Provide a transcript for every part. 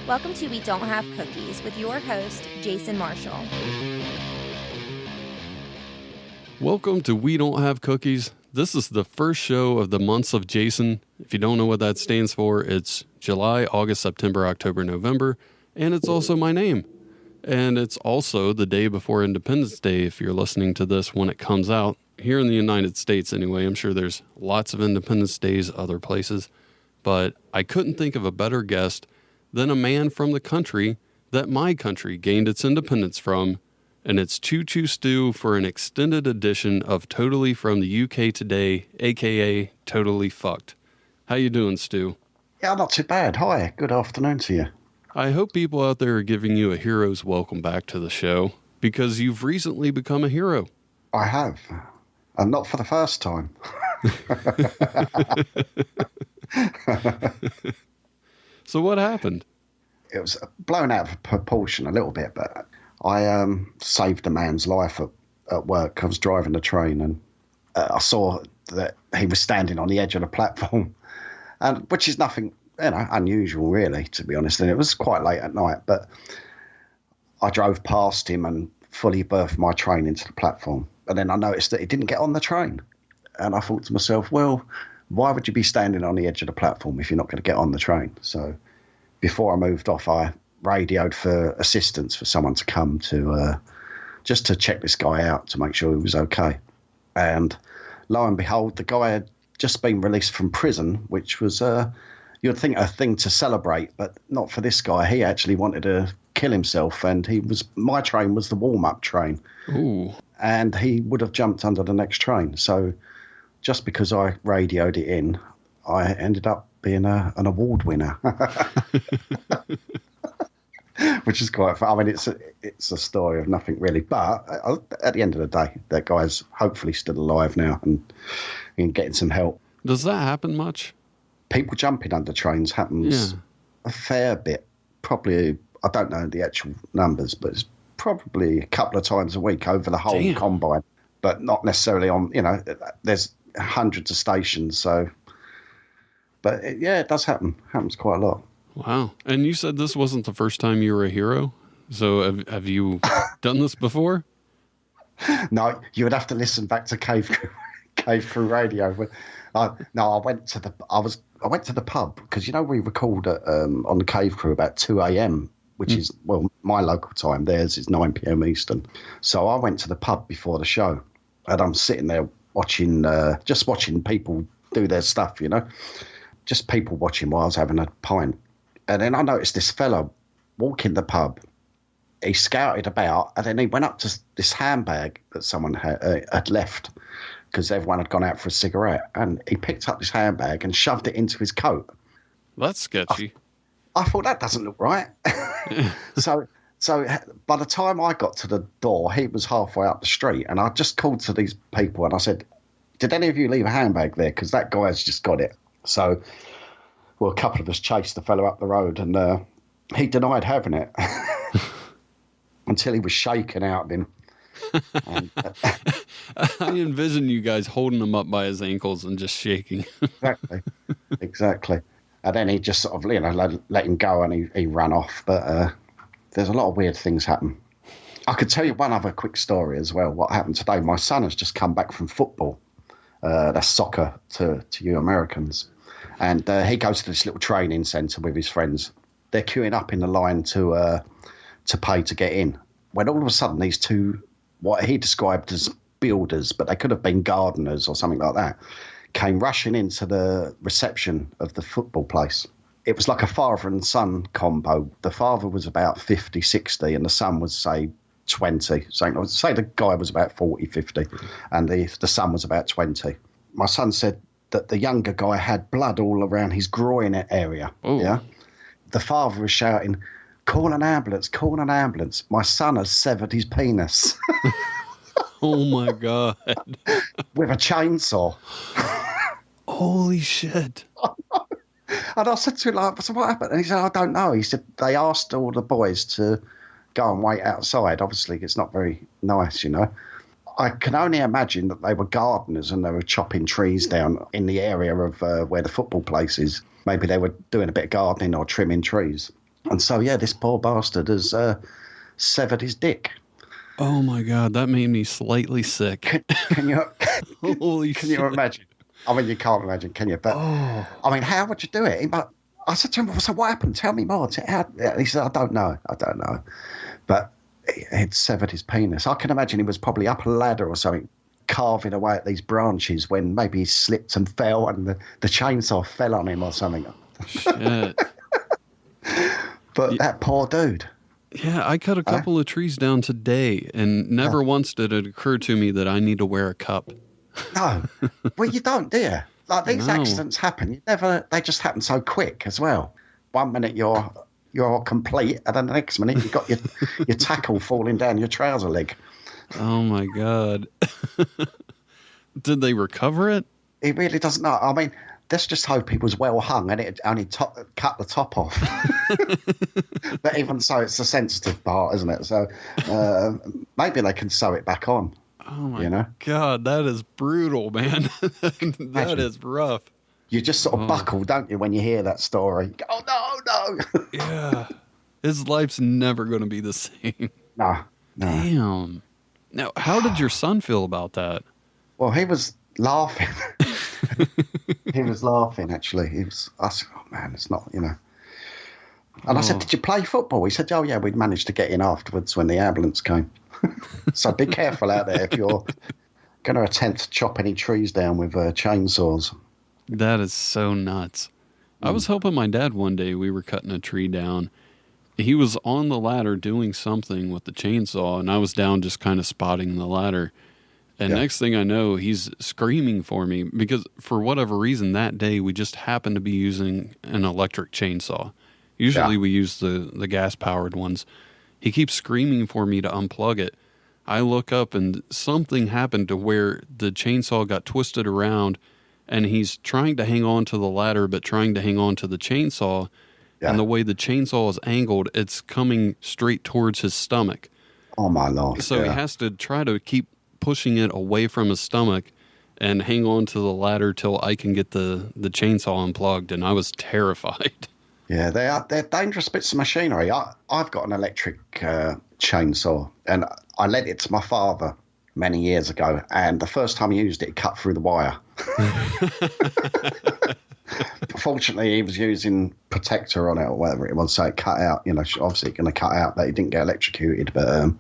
Welcome to We Don't Have Cookies with your host, Jason Marshall. Welcome to We Don't Have Cookies. This is the first show of the months of Jason. If you don't know what that stands for, it's July, August, September, October, November, and it's also my name. And it's also the day before Independence Day if you're listening to this when it comes out. Here in the United States anyway, I'm sure there's lots of Independence Days other places. But I couldn't think of a better guest than a man from the country that my country gained its independence from. And it's ChooChooStu for an extended edition of Totally from the UK Today, a.k.a. Totally Fucked. How you doing, Stu? Yeah, not too bad. Hi, good afternoon to you. I hope people out there are giving you a hero's welcome back to the show, because you've recently become a hero. I have, and not for the first time. So what happened? It was blown out of proportion a little bit, but I saved a man's life at work. I was driving the train, and I saw that he was standing on the edge of the platform, and which is nothing, unusual really, to be honest. And it was quite late at night, but I drove past him and fully berthed my train into the platform. And then I noticed that he didn't get on the train, and I thought to myself, well, why would you be standing on the edge of the platform if you're not going to get on the train? So before I moved off, I radioed for assistance for someone to come to just to check this guy out to make sure he was okay. And lo and behold, the guy had just been released from prison, which was you'd think a thing to celebrate, but not for this guy. He actually wanted to kill himself, and my train was the warm-up train. Ooh. And he would have jumped under the next train. So just because I radioed it in, I ended up being an award winner. Which is quite fun. I mean, it's a story of nothing really. But at the end of the day, that guy's hopefully still alive now and getting some help. Does that happen much? People jumping under trains happens a fair bit. Probably, I don't know the actual numbers, but it's probably a couple of times a week over the whole combine. But not necessarily on, there's hundreds of stations. So, but it does happen. Happens quite a lot. Wow. And you said this wasn't the first time you were a hero? So have you done this before? No, you would have to listen back to Cave Crew Radio. But, no, I went to the pub because, we record on the Cave Crew about 2 a.m., which is, well, my local time. Theirs is 9 p.m. Eastern. So I went to the pub before the show, and I'm sitting there just watching people do their stuff, just people watching while I was having a pint. And then I noticed this fella walking the pub. He scouted about, and then he went up to this handbag that someone had left because everyone had gone out for a cigarette. And he picked up this handbag and shoved it into his coat. That's sketchy. I thought, that doesn't look right. So by the time I got to the door, he was halfway up the street. And I just called to these people and I said, did any of you leave a handbag there? Because that guy has just got it. So... well, a couple of us chased the fellow up the road, and he denied having it until he was shaken out of him. And, I envision you guys holding him up by his ankles and just shaking. Exactly. And then he just sort of, let him go, and he ran off. But there's a lot of weird things happen. I could tell you one other quick story as well. What happened today? My son has just come back from football. That's soccer to you Americans. And he goes to this little training centre with his friends. They're queuing up in the line to pay to get in. When all of a sudden these two, what he described as builders, but they could have been gardeners or something like that, came rushing into the reception of the football place. It was like a father and son combo. The father was about 50, 60, and the son was, say, 20. Say the guy was about 40, 50, and the son was about 20. My son said that the younger guy had blood all around his groin area. Ooh. Yeah. The father was shouting, call an ambulance, call an ambulance. My son has severed his penis. Oh my God. With a chainsaw. Holy shit. And I said to him, so what happened? And he said, I don't know. He said, they asked all the boys to go and wait outside. Obviously, it's not very nice, I can only imagine that they were gardeners and they were chopping trees down in the area of where the football place is. Maybe they were doing a bit of gardening or trimming trees. And so, yeah, this poor bastard has severed his dick. Oh my God, that made me slightly sick. Can you Holy can shit. you imagine? I mean, you can't imagine, can you? But I mean, how would you do it? I said to him, so what happened? Tell me more. He said, I don't know. But he'd severed his penis. I can imagine he was probably up a ladder or something, carving away at these branches when maybe he slipped and fell and the chainsaw fell on him or something. Shit. But that poor dude. Yeah, I cut a couple of trees down today, and never once did it occur to me that I need to wear a cup. No. Well, you don't, do you? Like, these accidents happen. They just happen so quick as well. 1 minute you're complete, and then the next minute you've got your tackle falling down your trouser leg. Oh, my God. Did they recover it? He really doesn't know. I mean, let's just hope he was well hung and it only cut the top off. But even so, it's the sensitive part, isn't it? So maybe they can sew it back on. Oh, my God. That is brutal, man. That is rough. You just sort of buckle, don't you, when you hear that story? Oh, no. Yeah. His life's never going to be the same. No. Damn. Now, how did your son feel about that? Well, he was laughing. He was laughing, actually. I said, oh, man, it's not, And I said, did you play football? He said, oh, yeah, we'd managed to get in afterwards when the ambulance came. So be careful out there if you're going to attempt to chop any trees down with chainsaws. That is so nuts. I was helping my dad one day. We were cutting a tree down. He was on the ladder doing something with the chainsaw, and I was down just kind of spotting the ladder. And next thing I know, he's screaming for me because for whatever reason that day we just happened to be using an electric chainsaw. Usually we use the gas-powered ones. He keeps screaming for me to unplug it. I look up and something happened to where the chainsaw got twisted around and he's trying to hang on to the ladder but trying to hang on to the chainsaw. Yeah. And the way the chainsaw is angled, it's coming straight towards his stomach. Oh, my Lord. So he has to try to keep pushing it away from his stomach and hang on to the ladder till I can get the chainsaw unplugged, and I was terrified. Yeah, they're dangerous bits of machinery. I've got an electric chainsaw, and I lent it to my father many years ago, and the first time he used it, it cut through the wire. Fortunately, he was using protector on it or whatever it was, so it cut out. Obviously going to cut out that he didn't get electrocuted, but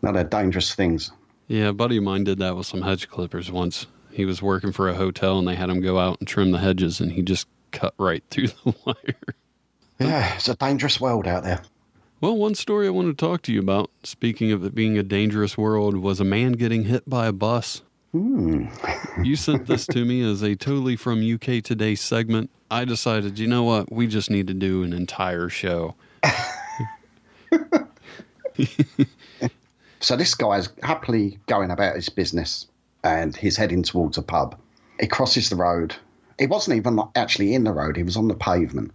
no, they're dangerous things. Yeah, a buddy of mine did that with some hedge clippers once. He was working for a hotel, and they had him go out and trim the hedges, and he just cut right through the wire. Yeah, it's a dangerous world out there. Well, one story I want to talk to you about, speaking of it being a dangerous world, was a man getting hit by a bus. You sent this to me as a totally from UK Today segment. I decided, you know what? We just need to do an entire show. So this guy's happily going about his business and he's heading towards a pub. He crosses the road. He wasn't even actually in the road. He was on the pavement.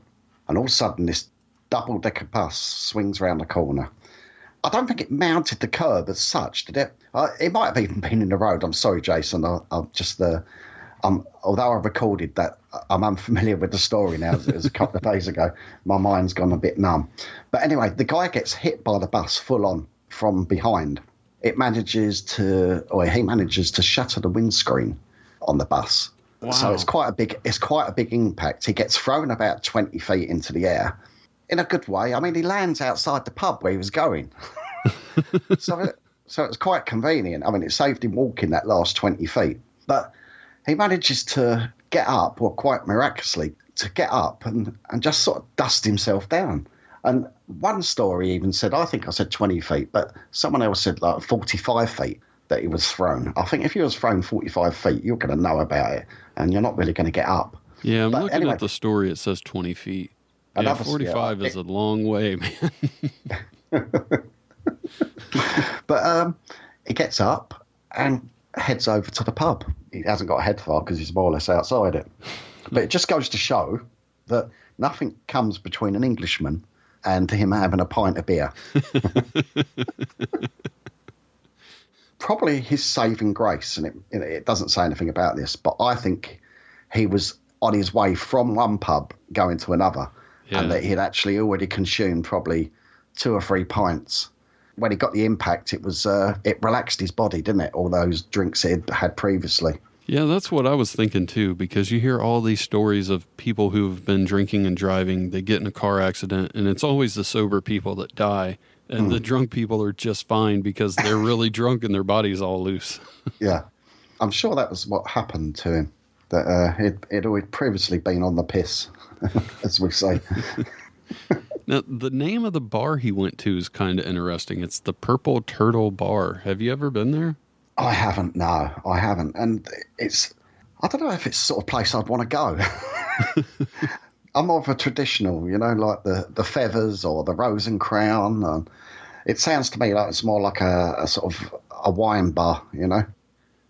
And all of a sudden, this double-decker bus swings around the corner. I don't think it mounted the curb as such, did it? It might have even been in the road. I'm sorry, Jason. I'm just although I recorded that, I'm unfamiliar with the story now. It was a couple of days ago. My mind's gone a bit numb. But anyway, the guy gets hit by the bus full on from behind. He manages to shatter the windscreen on the bus. Wow. So it's quite a big impact. He gets thrown about 20 feet into the air in a good way. I mean, he lands outside the pub where he was going. So it's quite convenient. I mean, it saved him walking that last 20 feet. But he manages to get up, or quite miraculously, to get up and just sort of dust himself down. And one story even said, I think I said 20 feet, but someone else said like 45 feet that he was thrown. I think if he was thrown 45 feet, you're going to know about it, and you're not really going to get up. Yeah, I'm looking at the story. It says 20 feet. Yeah, 45 is a long way, man. But he gets up and heads over to the pub. He hasn't got to head far because he's more or less outside it. But it just goes to show that nothing comes between an Englishman and him having a pint of beer. Probably his saving grace, and it doesn't say anything about this, but I think he was on his way from one pub going to another, and that he'd actually already consumed probably 2 or 3 pints. When he got the impact, it relaxed his body, didn't it? All those drinks he'd had previously. Yeah, that's what I was thinking too, because you hear all these stories of people who've been drinking and driving, they get in a car accident, and it's always the sober people that die, and the drunk people are just fine because they're really drunk and their body's all loose. Yeah. I'm sure that was what happened to him, that he'd always previously been on the piss, as we say. Now, the name of the bar he went to is kind of interesting. It's the Purple Turtle Bar. Have you ever been there? I haven't, no, I haven't. And I don't know if it's the sort of place I'd want to go. I'm more of a traditional, like the Feathers or the Rose and Crown. It sounds to me like it's more like a sort of a wine bar, Yeah,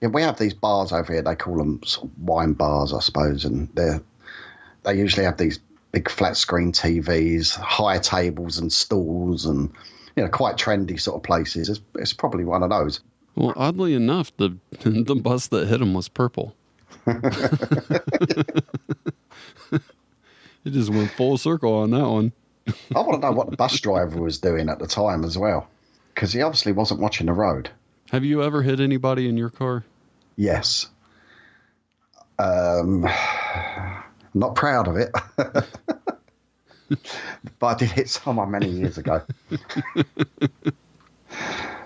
we have these bars over here. They call them sort of wine bars, I suppose. And they usually have these big flat screen TVs, high tables and stools and, quite trendy sort of places. It's probably one of those. Well, oddly enough, the bus that hit him was purple. It just went full circle on that one. I want to know what the bus driver was doing at the time as well, because he obviously wasn't watching the road. Have you ever hit anybody in your car? Yes. Not proud of it. But I did hit someone many years ago.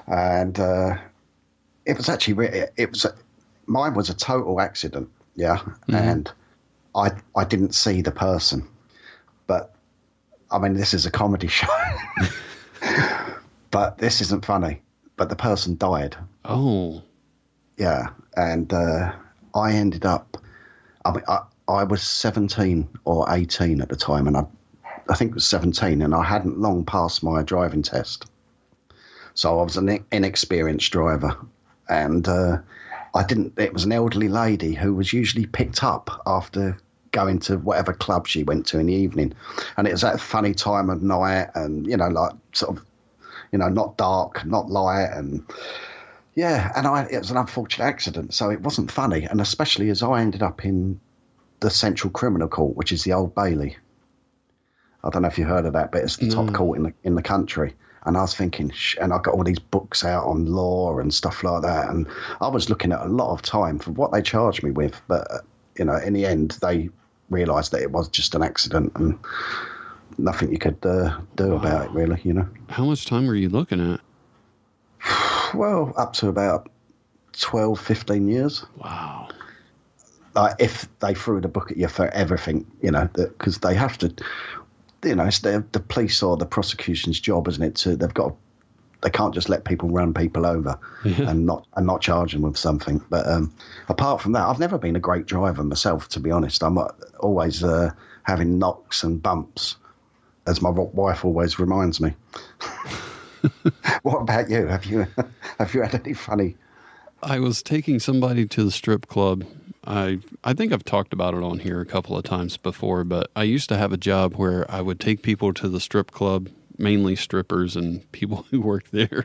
And it was actually, mine was a total accident, yeah. Mm-hmm. And I didn't see the person. But, I mean, this is a comedy show. But this isn't funny. But the person died. Oh. Yeah. And I ended up, I was 17 or 18 at the time, and I think it was 17, and I hadn't long passed my driving test. So I was an inexperienced driver, and it was an elderly lady who was usually picked up after going to whatever club she went to in the evening. And it was that funny time of night, and, like sort of, not dark, not light, and yeah, and it was an unfortunate accident, so it wasn't funny, and especially as I ended up in the Central Criminal Court, which is the Old Bailey. I don't know if you heard of that, but it's the top court in the country. And I was thinking, and I got all these books out on law and stuff like that, and I was looking at a lot of time for what they charged me with, but in the end they realised that it was just an accident and nothing you could do about it, really. How much time were you looking at? Well, up to about 12, 15 years. Wow. Like if they threw the book at you for everything, because they have to, it's the police or the prosecution's job, isn't it? They can't just let people run people over and not charge them with something. But apart from that, I've never been a great driver myself, to be honest. I'm always having knocks and bumps, as my wife always reminds me. What about you? Have you had any funny? I was taking somebody to the strip club. I think I've talked about it on here a couple of times before, but I used to have a job where I would take people to the strip club, mainly strippers and people who worked there.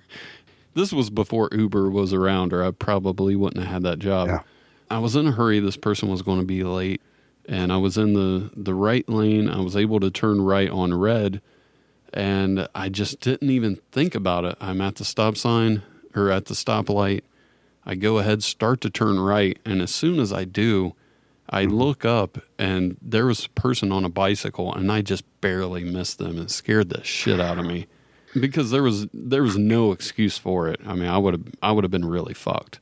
This was before Uber was around, or I probably wouldn't have had that job. Yeah. I was in a hurry. This person was going to be late, and I was in the right lane. I was able to turn right on red, and I just didn't even think about it. I'm at the stop sign, or at the stoplight. I go ahead, start to turn right, and as soon as I do, I look up, and there was a person on a bicycle, and I just barely missed them. It scared the shit out of me because there was no excuse for it. I mean, I would have been really fucked.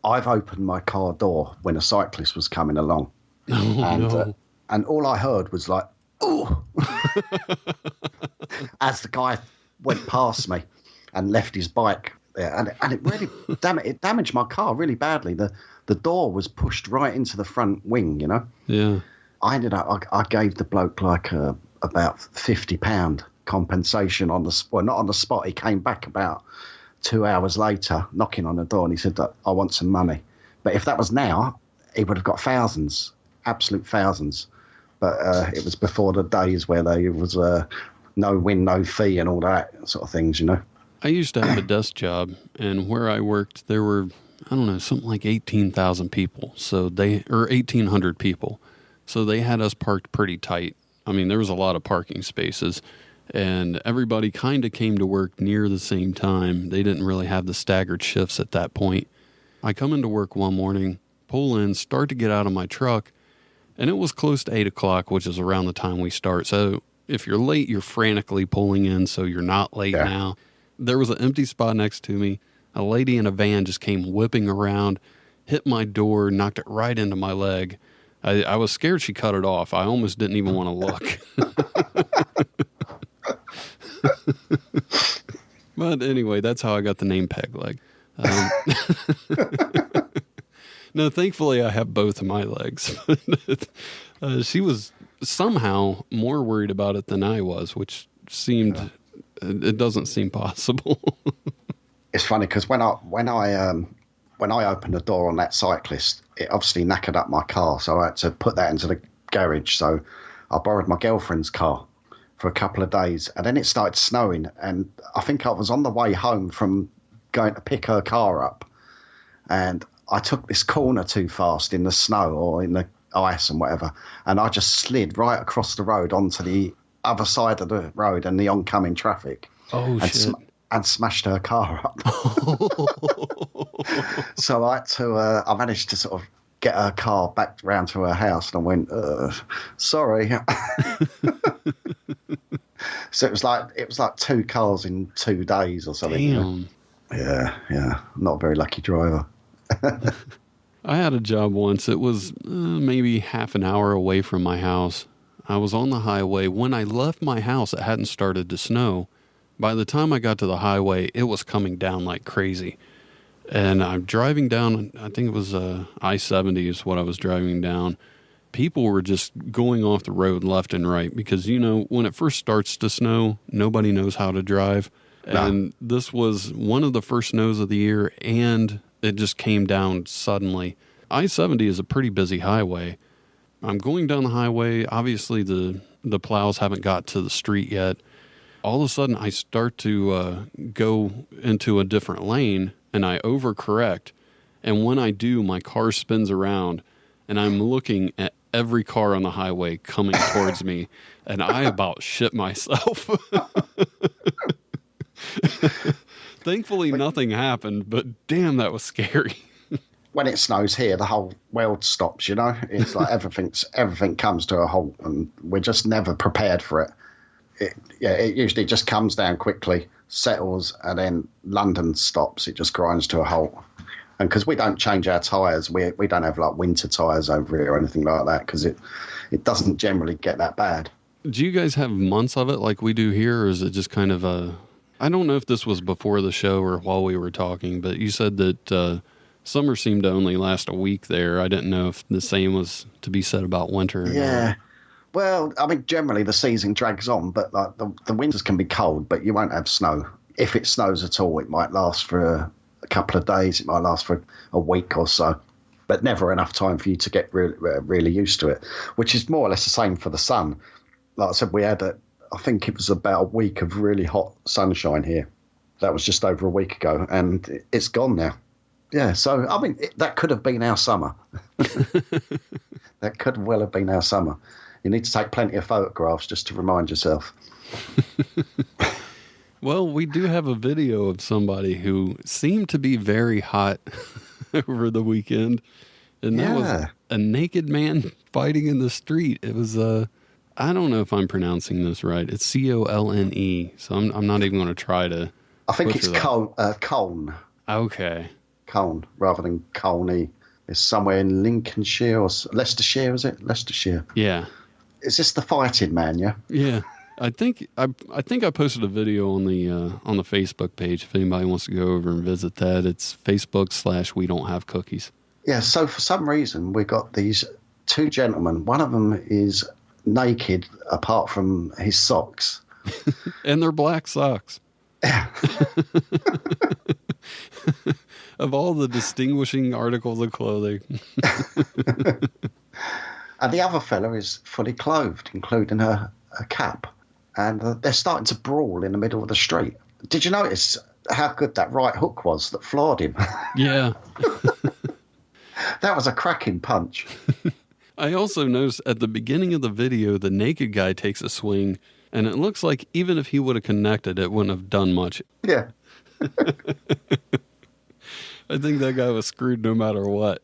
I've opened my car door when a cyclist was coming along, and all I heard was like, "Ooh," as the guy went past me and left his bike. Yeah, and it really damaged my car really badly. The door was pushed right into the front wing, Yeah. I ended up, I gave the bloke like about £50 compensation on the spot. Well, not on the spot. He came back about 2 hours later, knocking on the door, and he said that I want some money. But if that was now, he would have got thousands, absolute thousands. But it was before the days where there was no win, no fee, and all that sort of things, I used to have a desk job, and where I worked, there were, I don't know, something like 18,000 people. 1,800 people. So they had us parked pretty tight. I mean, there was a lot of parking spaces, and everybody kind of came to work near the same time. They didn't really have the staggered shifts at that point. I come into work one morning, pull in, start to get out of my truck, and it was close to 8 o'clock, which is around the time we start. So if you're late, you're frantically pulling in, so you're not late now. There was an empty spot next to me. A lady in a van just came whipping around, hit my door, knocked it right into my leg. I was scared she cut it off. I almost didn't even want to look. But anyway, that's how I got the name Peg Leg. No, thankfully I have both of my legs. She was somehow more worried about it than I was, which seemed, it doesn't seem possible. It's funny because when I opened the door on that cyclist, it obviously knackered up my car, so I had to put that into the garage. So I borrowed my girlfriend's car for a couple of days, and then it started snowing, and I think I was on the way home from going to pick her car up, and I took this corner too fast in the snow or in the ice and whatever, and I just slid right across the road onto the other side of the road and the oncoming traffic. Oh, shit. And smashed her car up. So I managed to sort of get her car back round to her house, and I went, sorry. So it was like 2 cars in 2 days or something. Damn. Yeah. Not a very lucky driver. I had a job once. It was maybe half an hour away from my house. I was on the highway. When I left my house, it hadn't started to snow. By the time I got to the highway, it was coming down like crazy. And I'm driving down, I think it was I-70 is what I was driving down. People were just going off the road left and right because, when it first starts to snow, nobody knows how to drive. No. And this was one of the first snows of the year, and it just came down suddenly. I-70 is a pretty busy highway. I'm going down the highway. Obviously, the plows haven't got to the street yet. All of a sudden, I start to go into a different lane, and I overcorrect. And when I do, my car spins around, and I'm looking at every car on the highway coming towards me, and I about shit myself. Thankfully, nothing happened, but damn, that was scary. When it snows here, the whole world stops, It's like everything comes to a halt, and we're just never prepared for it. It usually just comes down quickly, settles, and then London stops. It just grinds to a halt. And because we don't change our tyres, we don't have like winter tyres over here or anything like that, because it doesn't generally get that bad. Do you guys have months of it like we do here, or is it just kind of I don't know if this was before the show or while we were talking, but you said that summer seemed to only last a week there. I didn't know if the same was to be said about winter or not. Well, I mean, generally the season drags on, but like the winters can be cold, but you won't have snow. If it snows at all, it might last for a couple of days. It might last for a week or so, but never enough time for you to get really used to it, which is more or less the same for the sun. Like I said, we had I think it was about a week of really hot sunshine here. That was just over a week ago, and it's gone now. Yeah, so, I mean, that could have been our summer. That could well have been our summer. You need to take plenty of photographs just to remind yourself. Well, we do have a video of somebody who seemed to be very hot over the weekend. And that was a naked man fighting in the street. It was, I don't know if I'm pronouncing this right. It's Colne. So I'm not even going to try to. I think it's Colne. Okay. Colne rather than Colney. It's somewhere in Lincolnshire or Leicestershire, is it? Leicestershire. Yeah. Is this the fighting man, yeah? Yeah. I think I posted a video on the Facebook page. If anybody wants to go over and visit that, it's Facebook/We Don't Have Cookies. Yeah, so for some reason we got these 2 gentlemen. One of them is naked apart from his socks. And they're black socks. Yeah. Of all the distinguishing articles of clothing. And the other fella is fully clothed, including a cap. And they're starting to brawl in the middle of the street. Did you notice how good that right hook was that floored him? Yeah. That was a cracking punch. I also noticed at the beginning of the video, the naked guy takes a swing, and it looks like even if he would have connected, it wouldn't have done much. Yeah. I think that guy was screwed no matter what.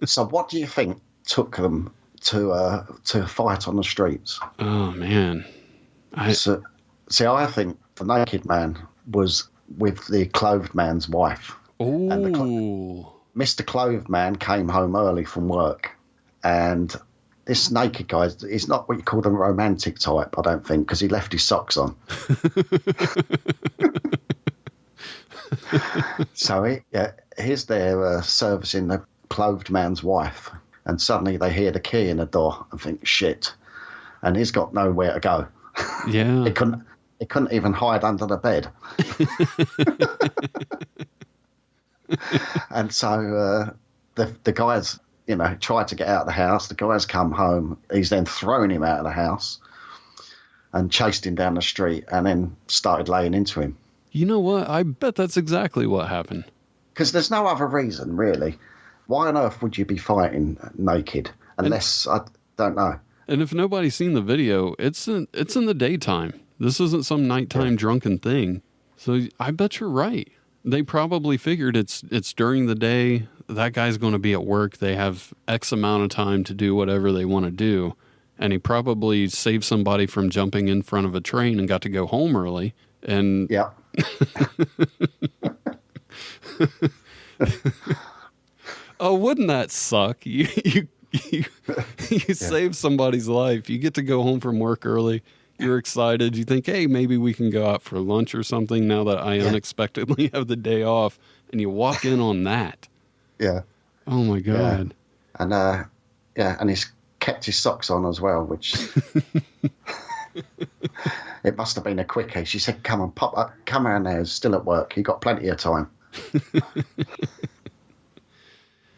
So what do you think took them to fight on the streets? Oh, man. I think the naked man was with the clothed man's wife. Oh. And Mr. Clothed Man came home early from work, and this naked guy, he's not what you call the romantic type, I don't think, because he left his socks on. So he's there servicing the clothed man's wife, and suddenly they hear the key in the door and think, shit, and he's got nowhere to go. Yeah. He couldn't even hide under the bed. And so the guys, tried to get out of the house. The guys come home. He's then thrown him out of the house and chased him down the street and then started laying into him. You know what? I bet that's exactly what happened. Because there's no other reason, really. Why on earth would you be fighting naked? Unless, I don't know. And if nobody's seen the video, it's in the daytime. This isn't some nighttime drunken thing. So I bet you're right. They probably figured it's during the day. That guy's going to be at work. They have X amount of time to do whatever they want to do. And he probably saved somebody from jumping in front of a train and got to go home early. And yeah. Oh, wouldn't that suck? You save somebody's life. You get to go home from work early. You're excited. You think, hey, maybe we can go out for lunch or something now that I unexpectedly have the day off. And you walk in on that. Yeah. Oh, my God. Yeah. And he's kept his socks on as well, which... It must have been a quickie. She said, come on, pop up. Come around there. He's still at work. You've got plenty of time.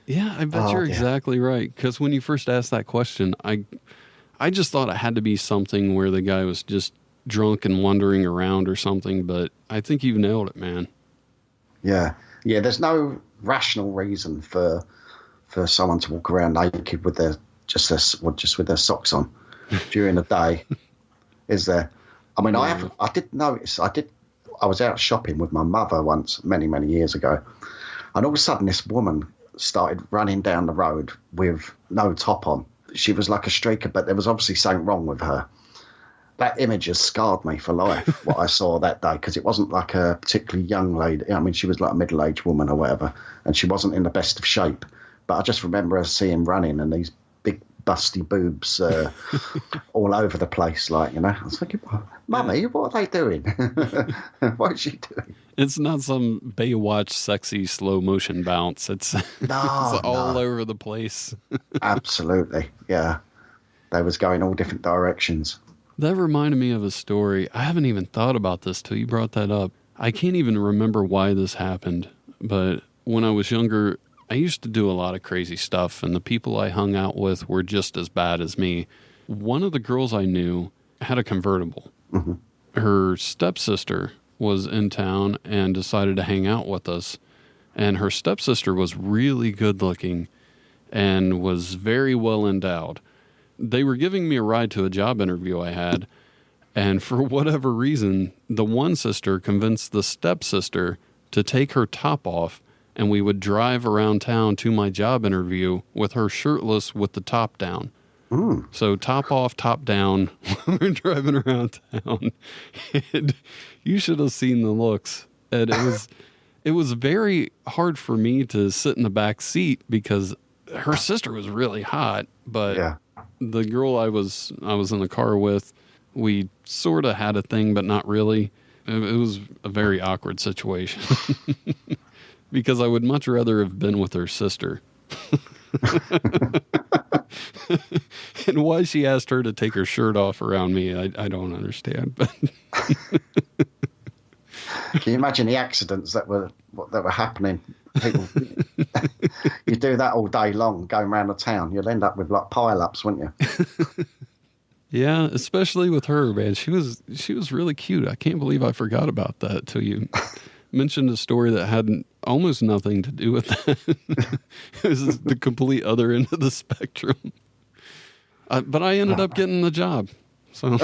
Yeah, I bet you're exactly right. Because when you first asked that question, I just thought it had to be something where the guy was just drunk and wandering around or something. But I think you've nailed it, man. Yeah. Yeah, there's no rational reason for someone to walk around naked with their socks on during the day. Is there? I mean, I did notice. I was out shopping with my mother once, many, many years ago, and all of a sudden, this woman started running down the road with no top on. She was like a streaker, but there was obviously something wrong with her. That image has scarred me for life. What I saw that day, because it wasn't like a particularly young lady. I mean, she was like a middle-aged woman or whatever, and she wasn't in the best of shape. But I just remember her seeing running and these big busty boobs all over the place, I was thinking, Mummy, what are they doing? What is she doing? It's not some Baywatch sexy slow motion bounce. It's all over the place. Absolutely, yeah. They was going all different directions. That reminded me of a story. I haven't even thought about this till you brought that up. I can't even remember why this happened, but when I was younger, I used to do a lot of crazy stuff, and the people I hung out with were just as bad as me. One of the girls I knew had a convertible. Mm-hmm. Her stepsister was in town and decided to hang out with us, and her stepsister was really good looking and was very well endowed. They were giving me a ride to a job interview I had, and for whatever reason, the one sister convinced the stepsister to take her top off, and we would drive around town to my job interview with her shirtless with the top down. Mm. So top off, top down, we're driving around town. And you should have seen the looks. And it was very hard for me to sit in the back seat because her sister was really hot, but the girl I was in the car with, we sort of had a thing, but not really. It was a very awkward situation. Because I would much rather have been with her sister. And why she asked her to take her shirt off around me, I don't understand. But can you imagine the accidents that were happening? People, you do that all day long, going around the town. You'll end up with like pile-ups, wouldn't you? Yeah, especially with her, man. She was really cute. I can't believe I forgot about that till you mentioned a story that had almost nothing to do with that. It was the complete other end of the spectrum. But I ended up getting the job. So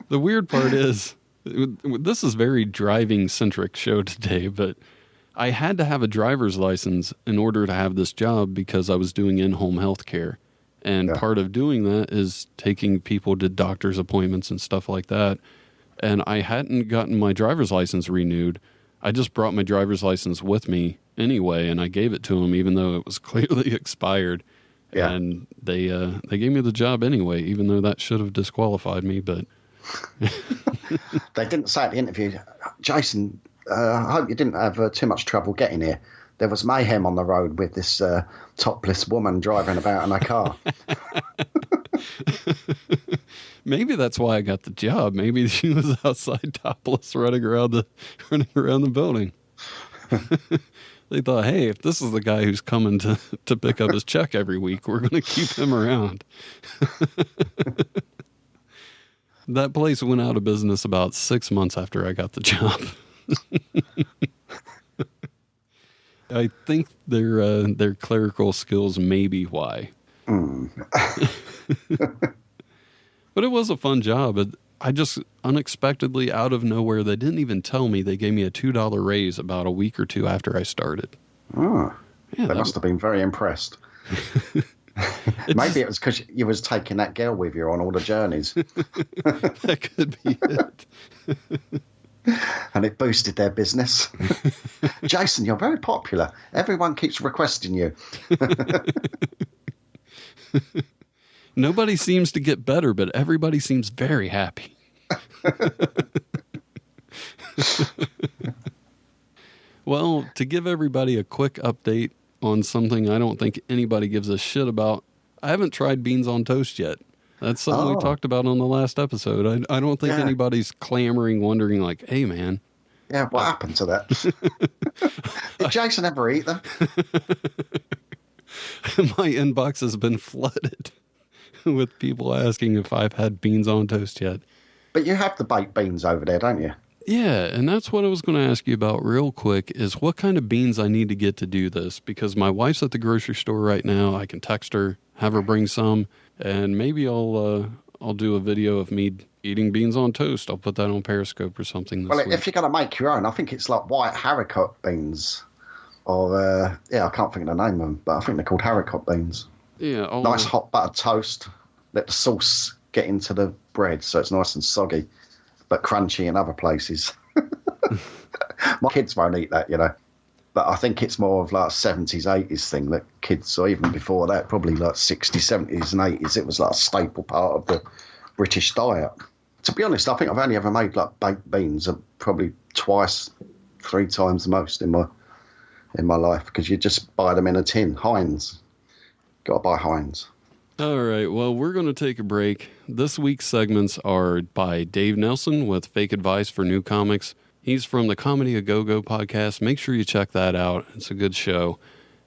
the weird part is, this is very driving centric show today, but I had to have a driver's license in order to have this job because I was doing in-home health care. And part of doing that is taking people to doctor's appointments and stuff like that. And I hadn't gotten my driver's license renewed. I just brought my driver's license with me anyway, and I gave it to them even though it was clearly expired. Yeah. And they gave me the job anyway, even though that should have disqualified me. But they didn't say at the interview, Jason, I hope you didn't have too much trouble getting here. There was mayhem on the road with this topless woman driving about in a car. Maybe that's why I got the job. Maybe she was outside topless running around the building. They thought, hey, if this is the guy who's coming to pick up his check every week, we're going to keep him around. That place went out of business about 6 months after I got the job. I think their clerical skills may be why. But it was a fun job. I just unexpectedly, out of nowhere, they didn't even tell me, they gave me a $2 raise about a week or two after I started. Oh, yeah, they must have been very impressed. Maybe it was because you was taking that girl with you on all the journeys. That could be it. And it boosted their business. Jason, you're very popular. Everyone keeps requesting you. Nobody seems to get better, but everybody seems very happy. Well, to give everybody a quick update on something I don't think anybody gives a shit about, I haven't tried beans on toast yet. That's something we talked about on the last episode. I don't think anybody's clamoring, wondering like, hey, man. Yeah, what happened to that? Did Jason ever eat them? My inbox has been flooded with people asking if I've had beans on toast yet. But you have the baked beans over there, don't you? Yeah, and that's what I was going to ask you about real quick is what kind of beans I need to get to do this, because my wife's at the grocery store right now. I can text her, have her bring some, and maybe I'll do a video of me eating beans on toast. I'll put that on Periscope or something this week. If you're going to make your own, I think it's like white haricot beans. Or, I can't think of the name of them, but I think they're called haricot beans. Yeah. Nice hot butter toast. Let the sauce get into the bread so it's nice and soggy, but crunchy in other places. My kids won't eat that, But I think it's more of like a 70s, 80s thing that kids, or even before that, probably like 60s, 70s and 80s, it was like a staple part of the British diet. To be honest, I think I've only ever made like baked beans probably twice, 3 times the most in my life, because you just buy them in a tin. Heinz. Got to buy Heinz. All right, well, we're going to take a break. This week's segments are by Dave Nelson with Fake Advice for New Comics. He's from the Comedy A Go-Go podcast. Make sure you check that out. It's a good show.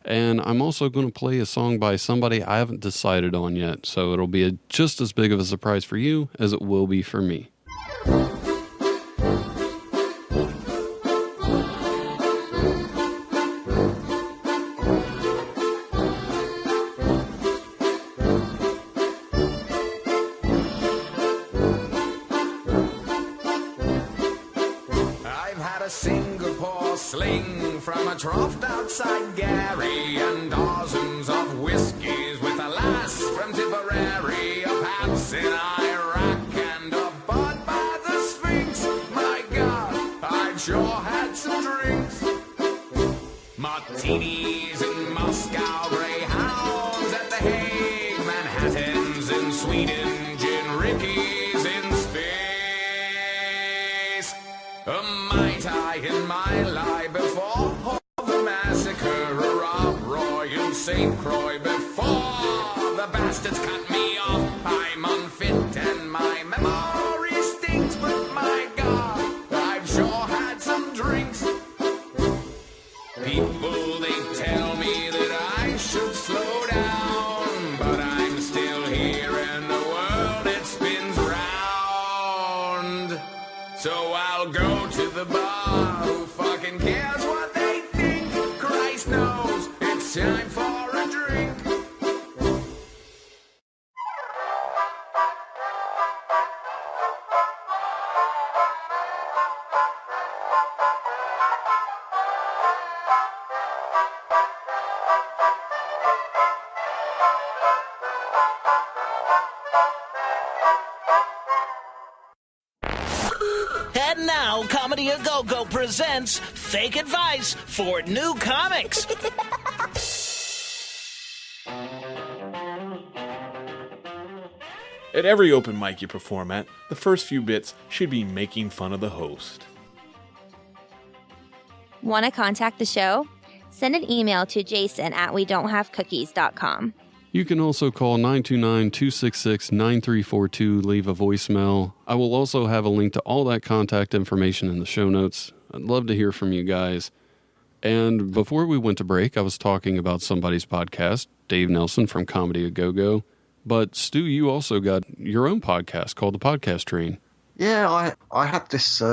And I'm also going to play a song by somebody I haven't decided on yet, so it'll be just as big of a surprise for you as it will be for me. Singapore sling from a trough outside Gary, and dozens of whiskies with a lass from Tipperary, a Pabst in Iraq and a Bud by the Sphinx. My God, I've sure had some drinks. Martinis in Moscow, Greyhounds at The Hague, Manhattans in Sweden, gin rickeys in space. A Mai Tai in my lie before the massacre, a Rob Roy in St. Croix before the bastards cut me off. I'm unfit and my memory stinks, but my God, I've sure had some drinks. People, they tell me that I should slow down, but I'm still here and the world, it spins round. So I'll go to the bar, who fucking cares what they think? Christ knows, it's time for a drink. And now, Comedy A Go-Go presents Fake Advice for New Comics. At every open mic you perform at, the first few bits should be making fun of the host. Want to contact the show? Send an email to Jason at wedon'thavecookies.com. You can also call 929-266-9342, leave a voicemail. I will also have a link to all that contact information in the show notes. I'd love to hear from you guys. And before we went to break, I was talking about somebody's podcast, Dave Nelson from Comedy A Go-Go. But Stu, you also got your own podcast called The Podcast Train. Yeah, I had this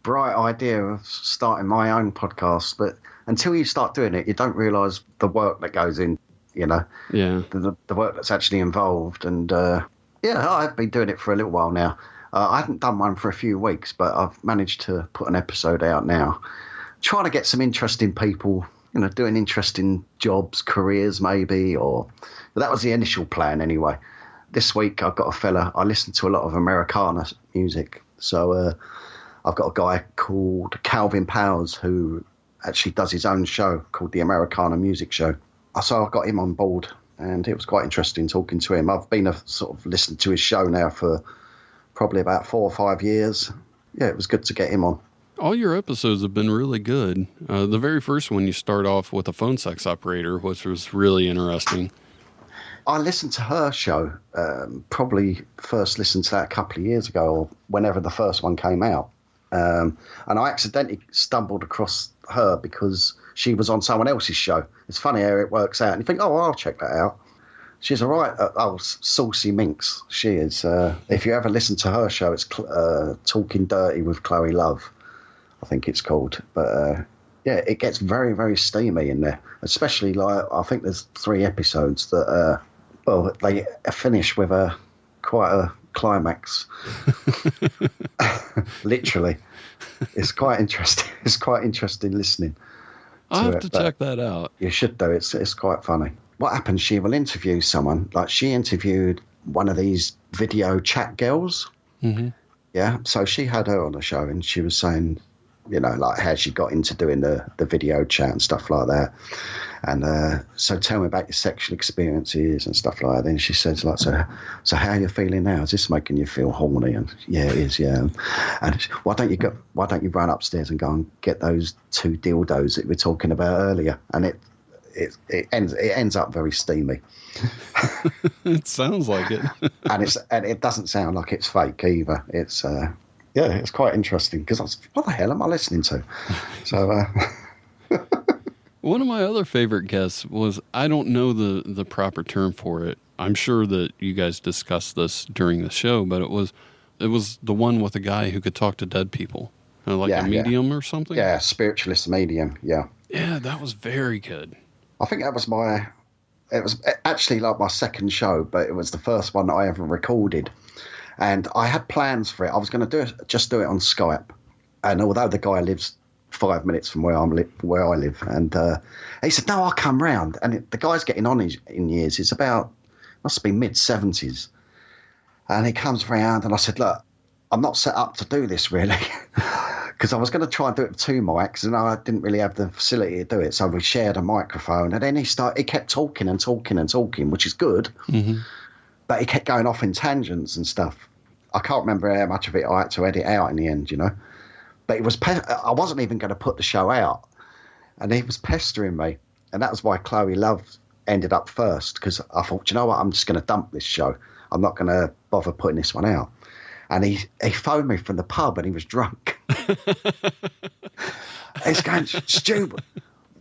bright idea of starting my own podcast, but until you start doing it, you don't realise the work that goes in. You know, yeah, the work that's actually involved. And yeah, I've been doing it for a little while now. I haven't done one for a few weeks, but I've managed to put an episode out now. Trying to get some interesting people, you know, doing interesting jobs, careers maybe, but that was the initial plan anyway. This week I've got a fella, I listen to a lot of Americana music. So I've got a guy called Calvin Powers who actually does his own show called the Americana Music Show. So I got him on board, and it was quite interesting talking to him. I've been listening to his show now for probably about 4 or 5 years. Yeah, it was good to get him on. All your episodes have been really good. The very first one, you start off with a phone sex operator, which was really interesting. I listened to her show, probably first listened to that a couple of years ago, or whenever the first one came out. And I accidentally stumbled across her because she was on someone else's show. It's funny how it works out. And you think, oh, I'll check that out. She's a right saucy minx. She is. If you ever listen to her show, it's Talking Dirty with Chloe Love, I think it's called. But yeah, it gets very, very steamy in there. Especially, I think there's 3 episodes that, they finish with quite a climax. Literally. It's quite interesting. It's quite interesting listening. I'll have to check that out. You should do. It's quite funny. What happens, she will interview someone. Like, she interviewed one of these video chat girls. Mm-hmm. Yeah, so she had her on the show, and she was saying, you know, like how she got into doing the video chat and stuff like that. And so tell me about your sexual experiences and stuff like that. Then she says, like, so how are you feeling now? Is this making you feel horny? And yeah, it is, yeah. And why don't you run upstairs and go and get those 2 dildos that we were talking about earlier? And it ends up very steamy. It sounds like it. and it doesn't sound like it's fake either. It's it's quite interesting because what the hell am I listening to? So one of my other favorite guests was, I don't know the proper term for it. I'm sure that you guys discussed this during the show, but it was the one with a guy who could talk to dead people, like a medium or something. Yeah, spiritualist medium. Yeah. Yeah, that was very good. I think that was it was actually like my second show, but it was the first one that I ever recorded. And I had plans for it. I was going to just do it on Skype. And although the guy lives 5 minutes from where I live, and he said, no, I'll come round. And the guy's getting on in years. He's must be mid-70s. And he comes round, and I said, look, I'm not set up to do this, really. Because I was going to try and do it with 2 mics, and I didn't really have the facility to do it. So we shared a microphone, and then he kept talking and talking and talking, which is good. Mm-hmm. But he kept going off in tangents and stuff. I can't remember how much of it I had to edit out in the end, you know. But I wasn't even going to put the show out. And he was pestering me. And that was why Chloe Love ended up first, because I thought, you know what, I'm just going to dump this show. I'm not going to bother putting this one out. And he phoned me from the pub, and he was drunk. He's going, Stu,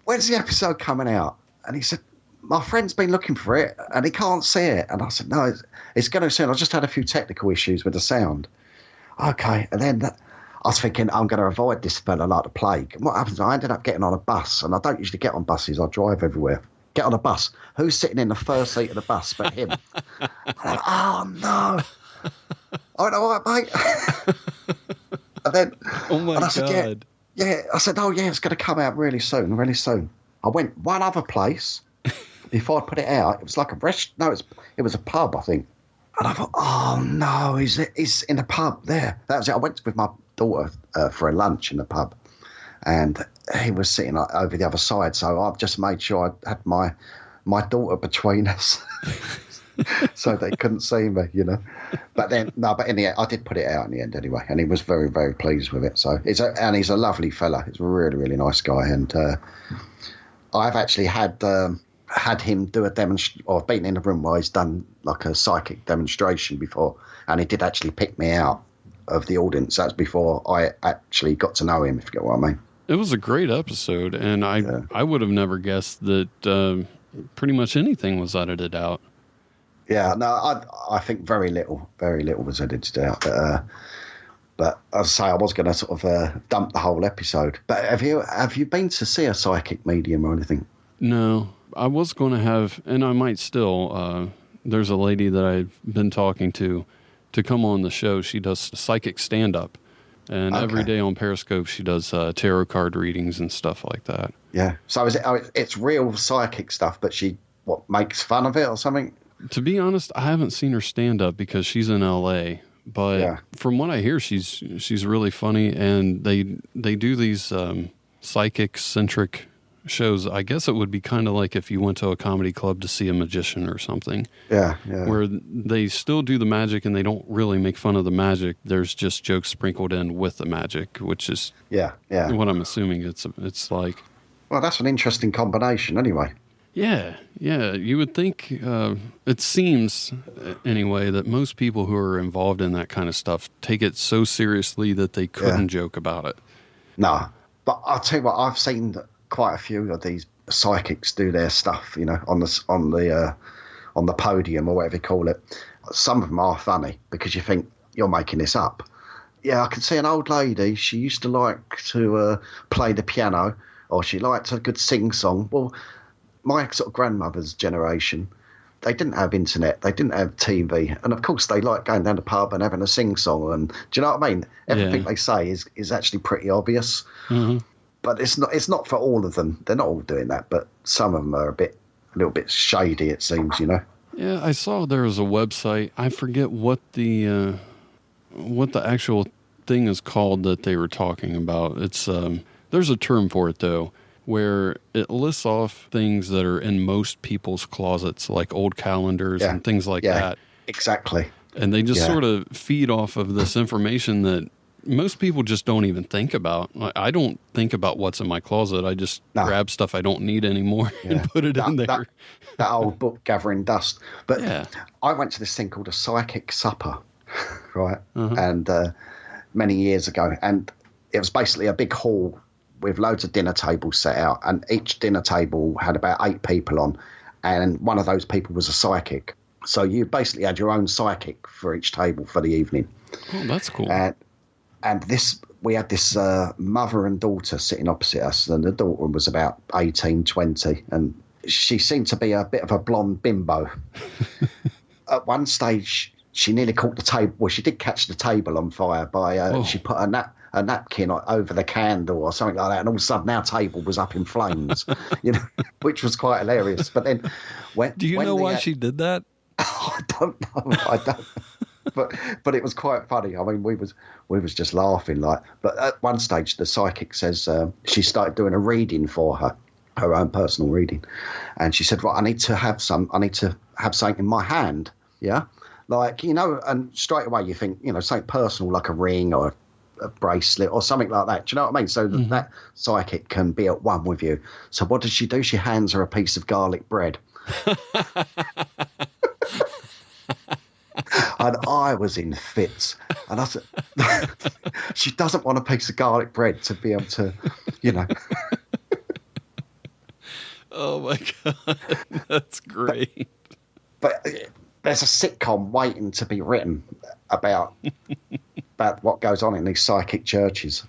when's the episode coming out? And he said, my friend's been looking for it, and he can't see it. And I said, no, it's going to soon. I just had a few technical issues with the sound. Okay. And then I was thinking, I'm going to avoid this fella like the plague. And what happens? I ended up getting on a bus, and I don't usually get on buses. I drive everywhere. Get on a bus. Who's sitting in the first seat of the bus but him? Like, oh, no. I went, all right, mate. And then oh, my God. Said, yeah. I said, oh, yeah, it's going to come out really soon, really soon. I went one other place before I put it out. It was like a restaurant. No, it was a pub, I think. And I thought, oh, no, he's in the pub there. That was it. I went with my daughter for a lunch in the pub, and he was sitting over the other side. So I've just made sure I had my daughter between us. So they couldn't see me, you know. But in the end, I did put it out in the end anyway, and he was very, very pleased with it. So he's a lovely fella. He's a really, really nice guy, and I've actually had him do a demonstration, or I've been in a room where he's done like a psychic demonstration before, and he did actually pick me out of the audience. That's before I actually got to know him, if you get what I mean. It was a great episode, and I would have never guessed that pretty much anything was edited out. Yeah, no, I think very little was edited out. But as I say, I was going to sort of dump the whole episode. But have you been to see a psychic medium or anything? No, I was going to have, and I might still. There's a lady that I've been talking to come on the show. She does psychic stand-up. And every day on Periscope, she does tarot card readings and stuff like that. Yeah. So it's real psychic stuff, but she makes fun of it or something? To be honest, I haven't seen her stand up because she's in LA. But from what I hear, she's really funny, and they do these psychic centric shows. I guess it would be kind of like if you went to a comedy club to see a magician or something. Yeah. Where they still do the magic and they don't really make fun of the magic. There's just jokes sprinkled in with the magic, which is what I'm assuming it's like. Well, that's an interesting combination anyway. Yeah. You would think, it seems anyway, that most people who are involved in that kind of stuff take it so seriously that they couldn't joke about it. No, but I'll tell you what, I've seen quite a few of these psychics do their stuff, you know, on the podium or whatever you call it. Some of them are funny because you think you're making this up. Yeah, I can see an old lady. She used to like to play the piano, or she liked a good sing-song. Well, my sort of grandmother's generation, they didn't have internet, they didn't have TV, and of course they like going down the pub and having a sing-song. And do you know what I mean? Everything they say is actually pretty obvious. Mm-hmm. But it's not for all of them. They're not all doing that, but some of them are a little bit shady, it seems, you know. Yeah, I saw there was a website. I forget what the actual thing is called that they were talking about. It's there's a term for it though, where it lists off things that are in most people's closets, like old calendars and things like that. Exactly. And they just sort of feed off of this information that most people just don't even think about. I don't think about what's in my closet. I just grab stuff I don't need anymore and put it in there. That old book, Gathering Dust. But I went to this thing called a psychic supper, right? And many years ago. And it was basically a big hall with loads of dinner tables set out. And each dinner table had about 8 people on. And one of those people was a psychic. So you basically had your own psychic for each table for the evening. Oh, that's cool. And we had this mother and daughter sitting opposite us, and the daughter was about 18, 20, and she seemed to be a bit of a blonde bimbo. At one stage, she nearly caught the table. Well, she did catch the table on fire by she put a napkin over the candle or something like that, and all of a sudden our table was up in flames, you know, which was quite hilarious. But then, do you know why she did that? I don't know. I don't. But it was quite funny. I mean, we was just laughing like. But at one stage, the psychic says she started doing a reading for her own personal reading, and she said, "Right, I need to have something in my hand, yeah, like, you know." And straight away you think, you know, something personal like a ring or a bracelet or something like that. Do you know what I mean? So that psychic can be at one with you. So what does she do? She hands her a piece of garlic bread. And I was in fits. And I said, she doesn't want a piece of garlic bread to be able to, you know. Oh, my God. That's great. But there's a sitcom waiting to be written about what goes on in these psychic churches.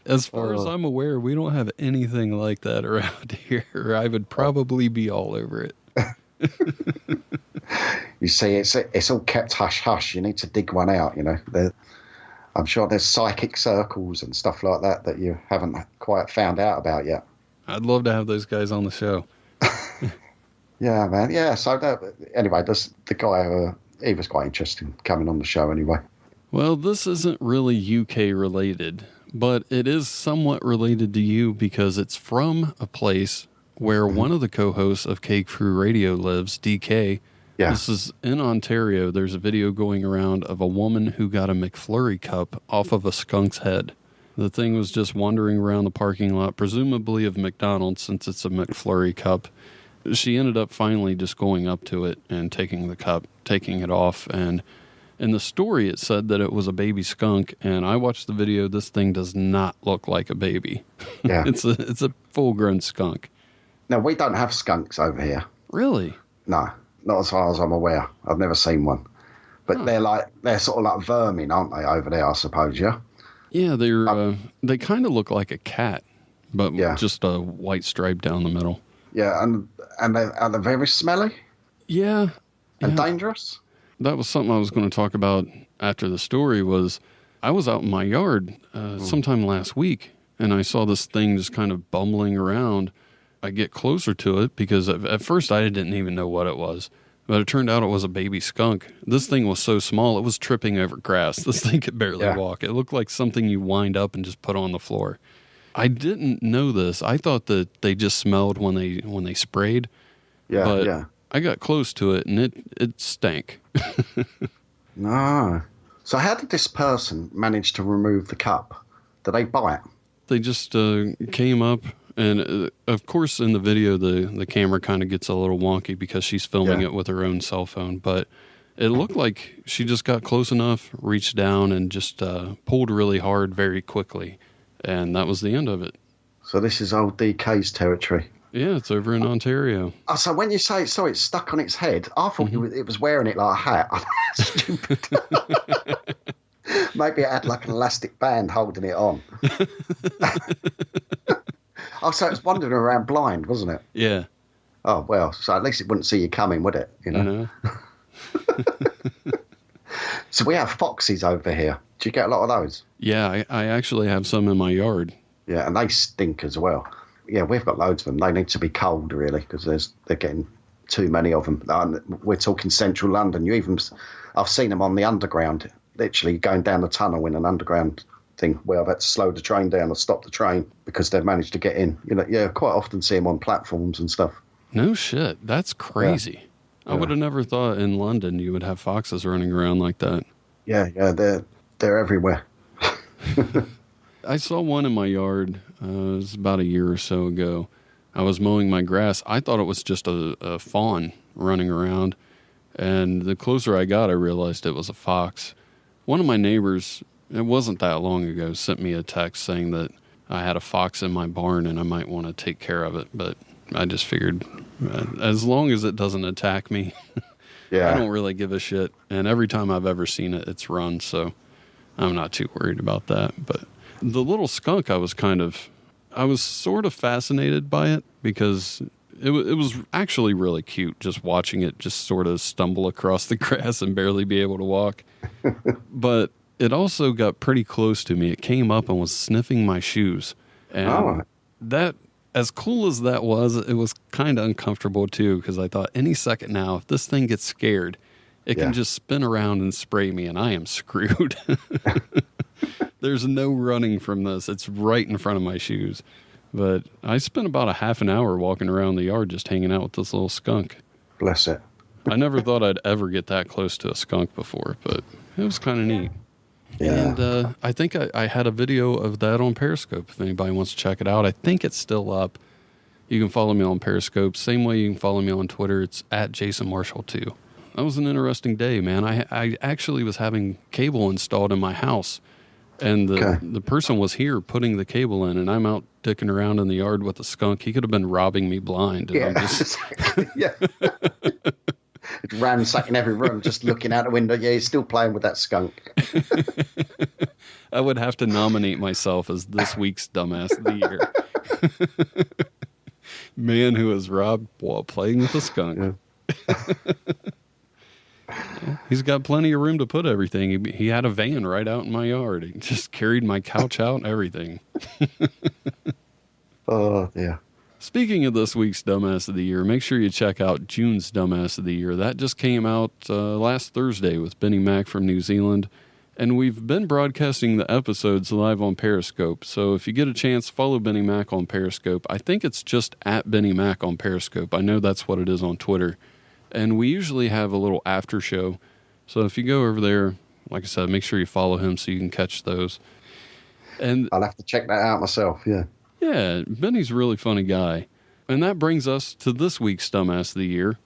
As far as I'm aware, we don't have anything like that around here. I would probably be all over it. You see, it's all kept hush-hush. You need to dig one out, you know. I'm sure there's psychic circles and stuff like that you haven't quite found out about yet. I'd love to have those guys on the show. Yeah, man. Yeah, so anyway, the guy he was quite interesting coming on the show anyway. Well, this isn't really UK related, but it is somewhat related to you because it's from a place where one of the co-hosts of Cake Crew Radio lives, DK. Yeah. This is in Ontario. There's a video going around of a woman who got a McFlurry cup off of a skunk's head. The thing was just wandering around the parking lot, presumably of McDonald's, since it's a McFlurry cup. She ended up finally just going up to it and taking the cup, taking it off. And in the story, it said that it was a baby skunk. And I watched the video. This thing does not look like a baby. Yeah. It's a full-grown skunk. No, we don't have skunks over here. Really? No, not as far as I'm aware. I've never seen one. But they're sort of like vermin, aren't they, over there, I suppose, yeah? Yeah, they kind of look like a cat, but just a white stripe down the middle. Yeah, and are they very smelly? Yeah. And dangerous? That was something I was going to talk about after the story. Was I was out in my yard sometime last week, and I saw this thing just kind of bumbling around. I get closer to it because at first I didn't even know what it was, but it turned out it was a baby skunk. This thing was so small, it was tripping over grass. This thing could barely walk. It looked like something you wind up and just put on the floor. I didn't know this. I thought that they just smelled when they sprayed. But I got close to it and it stank. No. So how did this person manage to remove the cup? Did they bite? They just came up. And, of course, in the video, the camera kind of gets a little wonky because she's filming it with her own cell phone. But it looked like she just got close enough, reached down, and just pulled really hard very quickly. And that was the end of it. So this is old DK's territory. Yeah, it's over in Ontario. Oh, so when you say, it's stuck on its head, I thought it was wearing it like a hat. Stupid. Maybe it had like an elastic band holding it on. Oh, so it's wandering around blind, wasn't it? Yeah. Oh, well, so at least it wouldn't see you coming, would it? You know? So we have foxes over here. Do you get a lot of those? Yeah, I actually have some in my yard. Yeah, and they stink as well. Yeah, we've got loads of them. They need to be culled, really, because they're getting too many of them. We're talking central London. I've seen them on the underground, literally going down the tunnel in an underground thing where I've had to slow the train down or stop the train because they've managed to get in. Quite often see them on platforms and stuff. No shit. That's crazy. Yeah. I would have never thought in London you would have foxes running around like that. Yeah, they're everywhere. I saw one in my yard. It was about a year or so ago. I was mowing my grass. I thought it was just a fawn running around. And the closer I got, I realized it was a fox. One of my neighbors, it wasn't that long ago, sent me a text saying that I had a fox in my barn and I might want to take care of it. But I just figured, as long as it doesn't attack me, I don't really give a shit. And every time I've ever seen it, it's run. So I'm not too worried about that. But the little skunk, I was sort of fascinated by it because it was actually really cute just watching it just sort of stumble across the grass and barely be able to walk. But it also got pretty close to me. It came up and was sniffing my shoes. And that, as cool as that was, it was kind of uncomfortable too, because I thought any second now, if this thing gets scared, it can just spin around and spray me and I am screwed. There's no running from this. It's right in front of my shoes. But I spent about a half an hour walking around the yard just hanging out with this little skunk. Bless it. I never thought I'd ever get that close to a skunk before, but it was kind of neat. Yeah. And I think I had a video of that on Periscope if anybody wants to check it out. I think it's still up. You can follow me on Periscope. Same way you can follow me on Twitter. It's at Jason Marshall 2. That was an interesting day, man. I actually was having cable installed in my house. And the person was here putting the cable in, and I'm out dicking around in the yard with a skunk. He could have been robbing me blind. And I'm just... ransacking every room, just looking out the window. Yeah, he's still playing with that skunk. I would have to nominate myself as this week's dumbass of the year. Man who was robbed while playing with a skunk. Yeah, he's got plenty of room to put everything. He had a van right out in my yard. He just carried my couch out and everything. Oh, yeah. Speaking of this week's Dumbass of the Year, make sure you check out June's Dumbass of the Year. That just came out last Thursday with Benny Mac from New Zealand. And we've been broadcasting the episodes live on Periscope. So if you get a chance, follow Benny Mac on Periscope. I think it's just at Benny Mac on Periscope. I know that's what it is on Twitter. And we usually have a little after show. So if you go over there, like I said, make sure you follow him so you can catch those. And I'll have to check that out myself, yeah. Yeah, Benny's a really funny guy. And that brings us to this week's Dumbass of the Year.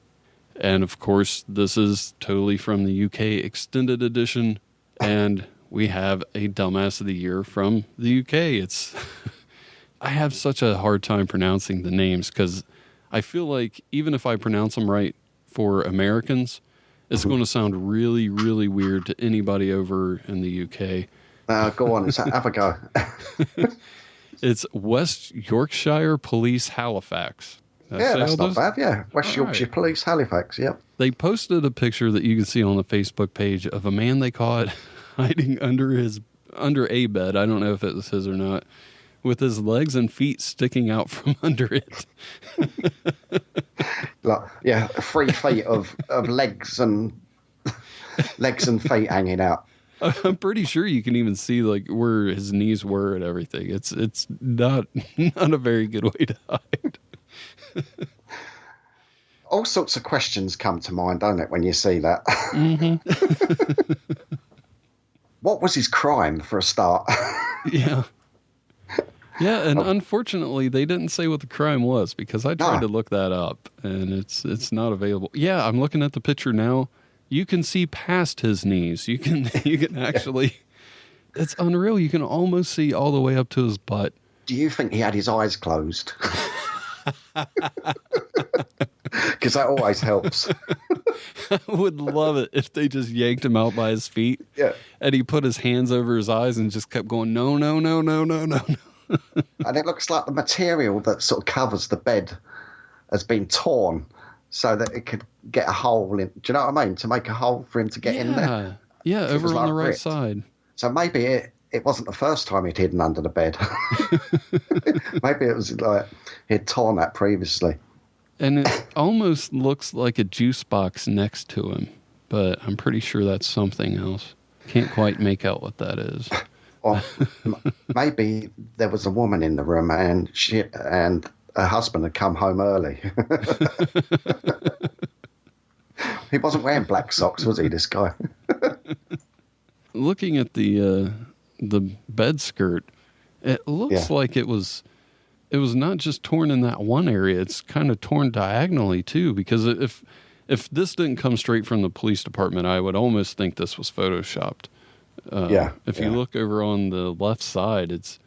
And of course, this is totally from the UK Extended Edition. And we have a Dumbass of the Year from the UK. It's I have such a hard time pronouncing the names because I feel like even if I pronounce them right for Americans, it's going to sound really, really weird to anybody over in the UK. Go on, have a go. It's West Yorkshire Police Halifax. That's not bad, yeah. West Yorkshire Police Halifax, yep. They posted a picture that you can see on the Facebook page of a man they caught hiding under a bed. I don't know if it was his or not, with his legs and feet sticking out from under it. Like, 3 feet of legs and feet hanging out. I'm pretty sure you can even see like where his knees were and everything. It's not a very good way to hide. All sorts of questions come to mind, don't it, when you see that? Mm-hmm. What was his crime, for a start? Yeah. Yeah, and unfortunately, they didn't say what the crime was because I tried to look that up, and it's not available. Yeah, I'm looking at the picture now. You can see past his knees. You can actually... It's unreal. You can almost see all the way up to his butt. Do you think he had his eyes closed? Because that always helps. I would love it if they just yanked him out by his feet. Yeah. And he put his hands over his eyes and just kept going, no, no, no, no, no, no, no. And it looks like the material that sort of covers the bed has been torn so that it could get a hole in. Do you know what I mean? To make a hole for him to get in there. Yeah, over on the right side. So maybe it wasn't the first time he'd hidden under the bed. Maybe it was like he'd torn that previously. And it almost looks like a juice box next to him, but I'm pretty sure that's something else. Can't quite make out what that is. Or maybe there was a woman in the room and her husband had come home early. He wasn't wearing black socks, was he, this guy? Looking at the bed skirt, it looks like it was not just torn in that one area. It's kind of torn diagonally too, because if this didn't come straight from the police department, I would almost think this was photoshopped. If you look over on the left side, it's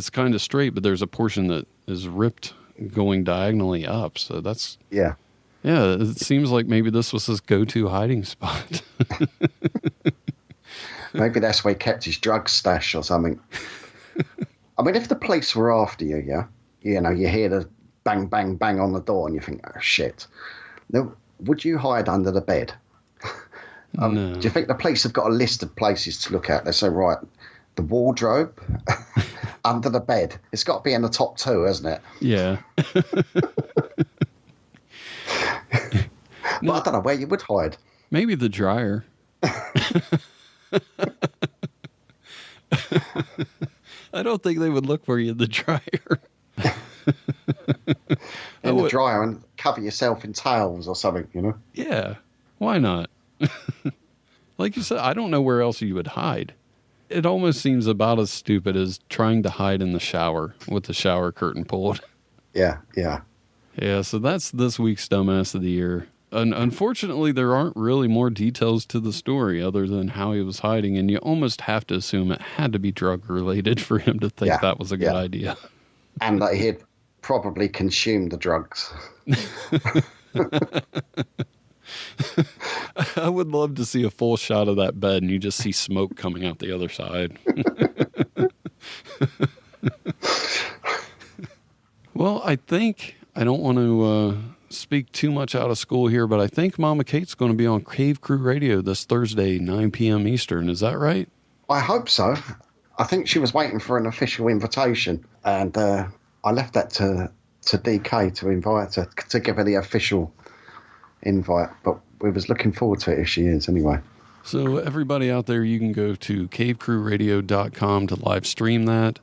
kind of straight, but there's a portion that is ripped going diagonally up. So that's yeah. It seems like maybe this was his go-to hiding spot. Maybe that's where he kept his drug stash or something. I mean, if the police were after you, you hear the bang, bang, bang on the door and you think, oh, shit. Now, would you hide under the bed? No. Do you think the police have got a list of places to look at? They say, right, the wardrobe, under the bed. It's got to be in the top 2, hasn't it? Yeah. But I don't know where you would hide. Maybe the dryer. I don't think they would look for you in the dryer. In the dryer and cover yourself in towels or something, you know? Yeah. Why not? Like you said, I don't know where else you would hide. It almost seems about as stupid as trying to hide in the shower with the shower curtain pulled. Yeah. Yeah, so that's this week's Dumbass of the Year. Unfortunately, there aren't really more details to the story other than how he was hiding, and you almost have to assume it had to be drug-related for him to think that was a good idea. And that he'd probably consumed the drugs. I would love to see a full shot of that bed, and you just see smoke coming out the other side. Well, I don't want to speak too much out of school here, but I think Mama Kate's going to be on Cave Crew Radio this Thursday, 9 p.m. Eastern. Is that right? I hope so. I think she was waiting for an official invitation, and I left that to to DK to invite her, to give her the official invite. But we was looking forward to it if she is anyway. So everybody out there, you can go to cavecrewradio.com to live stream that.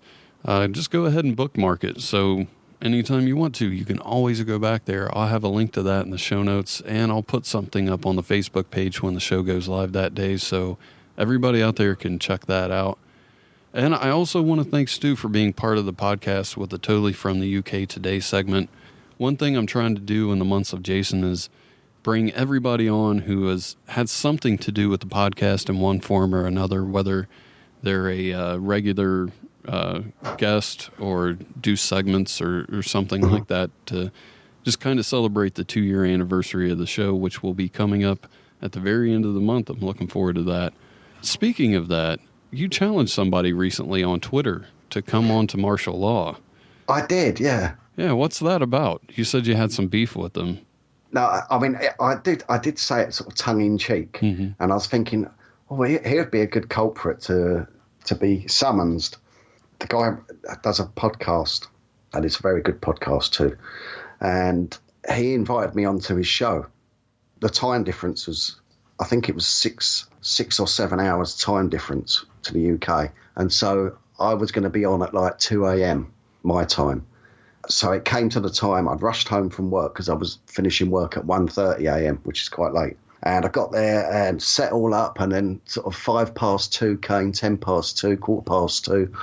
Just go ahead and bookmark it. So anytime you want to, you can always go back there. I'll have a link to that in the show notes, and I'll put something up on the Facebook page when the show goes live that day. So everybody out there can check that out. And I also want to thank Stu for being part of the podcast with the Totally From the UK Today segment. One thing I'm trying to do in the months of Jason is bring everybody on who has had something to do with the podcast in one form or another, whether they're a regular guest or do segments or something like that, to just kind of celebrate the 2-year anniversary of the show, which will be coming up at the very end of the month. I'm looking forward to that. Speaking of that, you challenged somebody recently on Twitter to come on to martial law. I did, yeah. Yeah, what's that about? You said you had some beef with them. No, I mean, I did say it sort of tongue-in-cheek, and I was thinking, oh, he'd be a good culprit to be summoned. The guy does a podcast, and it's a very good podcast too, and he invited me onto his show. The time difference was, I think it was six or 7 hours time difference to the UK. And so I was going to be on at like 2 a.m. my time. So it came to the time I'd rushed home from work because I was finishing work at 1:30 a.m., which is quite late. And I got there and set all up, and then sort of 2 came, 2:10, 2:15.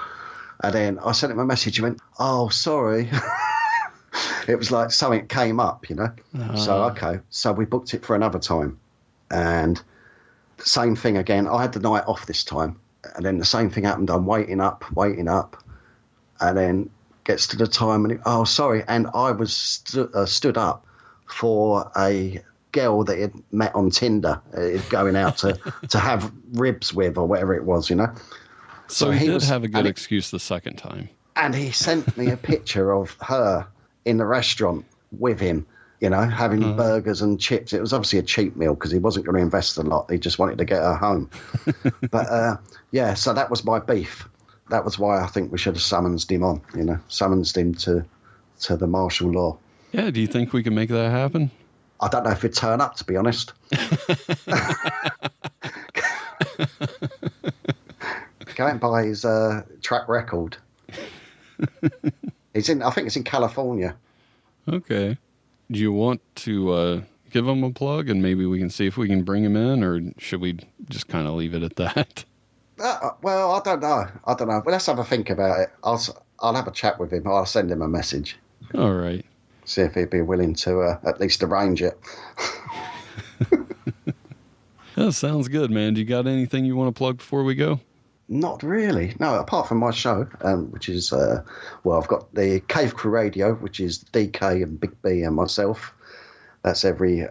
And then I sent him a message. He went, oh, sorry. It was like something came up, you know. So, okay. So we booked it for another time. And same thing again. I had the night off this time. And then the same thing happened. I'm waiting up. And then gets to the time and, oh, sorry. And I was stood up for a girl that he'd met on Tinder, going out to have ribs with or whatever it was, you know. So he did have a good excuse the second time. And he sent me a picture of her in the restaurant with him, you know, having burgers and chips. It was obviously a cheap meal because he wasn't going to invest a lot. He just wanted to get her home. But, yeah, so that was my beef. That was why I think we should have summoned him on, you know, summoned him to the martial law. Yeah, do you think we can make that happen? I don't know if he'd turn up, to be honest. Going by his track record. I think it's in California. Okay. Do you want to give him a plug and maybe we can see if we can bring him in, or should we just kind of leave it at that? Well, I don't know. Well, let's have a think about it. I'll have a chat with him. I'll send him a message. All right. See if he'd be willing to at least arrange it. That sounds good, man. Do you got anything you want to plug before we go? Not really. No, apart from my show, which is, I've got the Cave Crew Radio, which is DK and Big B and myself. That's every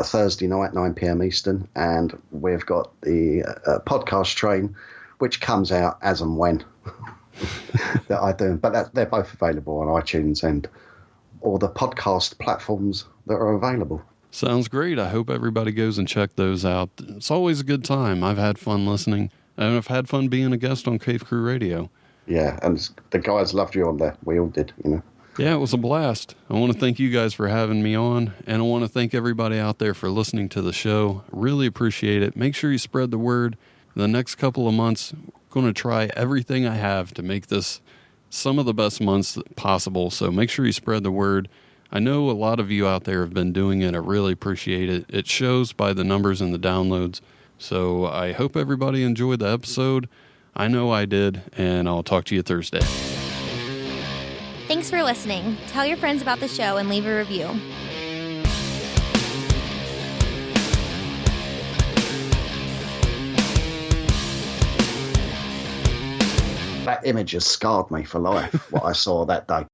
Thursday night, 9 p.m. Eastern. And we've got the podcast train, which comes out as and when that I do. But they're both available on iTunes and all the podcast platforms that are available. Sounds great. I hope everybody goes and check those out. It's always a good time. I've had fun listening, and I've had fun being a guest on Cave Crew Radio. Yeah, and the guys loved you on there. We all did, you know. Yeah, it was a blast. I want to thank you guys for having me on, and I want to thank everybody out there for listening to the show. Really appreciate it. Make sure you spread the word. In the next couple of months, I'm going to try everything I have to make this some of the best months possible, so make sure you spread the word. I know a lot of you out there have been doing it. I really appreciate it. It shows by the numbers and the downloads. So I hope everybody enjoyed the episode. I know I did, and I'll talk to you Thursday. Thanks for listening. Tell your friends about the show and leave a review. That image has scarred me for life, what I saw that day.